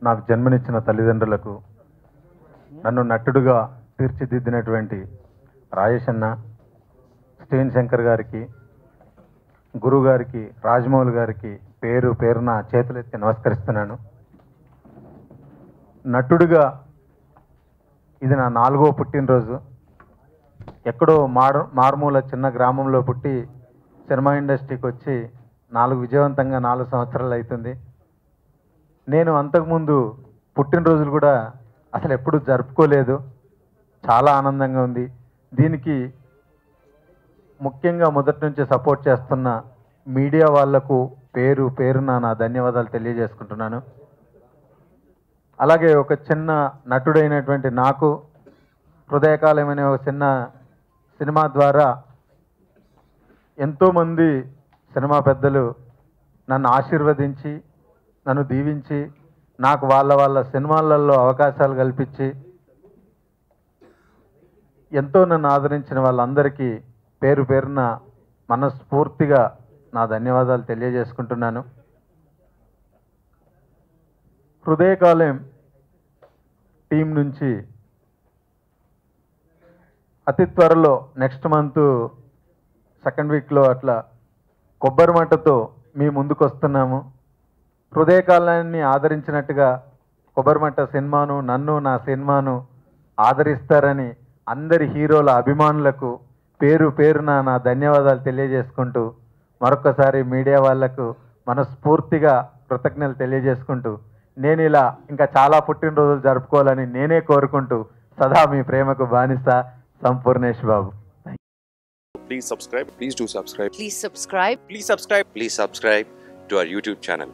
నాకు జన్మనిచ్చిన తల్లిదండ్రులకు, నన్ను నటుడుగా తీర్చిదిద్దినటువంటి రాజేష్ అన్న, స్టీవెన్ శంకర్ గారికి, గురువు గారికి, రాజమౌళి గారికి పేరు పేరున చేతులెత్తి నమస్కరిస్తున్నాను. నటుడుగా ఇది నా 4వ పుట్టినరోజు. ఎక్కడో మారుమూల చిన్న గ్రామంలో పుట్టి సినిమా ఇండస్ట్రీకి వచ్చి విజయవంతంగా 4 సంవత్సరాలు అవుతుంది. నేను అంతకుముందు పుట్టినరోజులు కూడా అసలు ఎప్పుడు జరుపుకోలేదు. చాలా ఆనందంగా ఉంది. దీనికి ముఖ్యంగా మొదటి నుంచి సపోర్ట్ చేస్తున్న మీడియా వాళ్లకు పేరు పేరున నా ధన్యవాదాలు తెలియజేసుకుంటున్నాను. అలాగే ఒక చిన్న నటుడైనటువంటి నాకు హృదయకాలం అనే ఒక చిన్న సినిమా ద్వారా ఎంతోమంది సినిమా పెద్దలు నన్ను ఆశీర్వదించి, నన్ను దీవించి, నాకు వాళ్ళ సినిమాలలో అవకాశాలు కల్పించి ఎంతో నన్ను ఆదరించిన వాళ్ళందరికీ పేరు పేరున మనస్ఫూర్తిగా నా ధన్యవాదాలు తెలియజేసుకుంటున్నాను. హృదయకాలం టీం నుంచి అతి త్వరలో నెక్స్ట్ మంత్ 2nd వీక్లో అట్లా కొబ్బరిమట్టతో మీ ముందుకు వస్తున్నాము. హృదయకాలాన్ని ఆదరించినట్టుగా కొబ్బరిమట్ట సినిమాను, నన్ను, నా సినిమాను ఆదరిస్తారని అందరి హీరోల అభిమానులకు పేరు పేరున నా ధన్యవాదాలు తెలియజేసుకుంటూ, మరొకసారి మీడియా వాళ్లకు మనస్ఫూర్తిగా కృతజ్ఞతలు తెలియజేసుకుంటూ, నేను ఇలా ఇంకా చాలా పుట్టినరోజులు జరుపుకోవాలని నేనే కోరుకుంటూ, సదా మీ ప్రేమకు బానిస Sampoornesh Babu. Please subscribe. Please do subscribe. Please subscribe. Please subscribe. Please subscribe to our YouTube channel.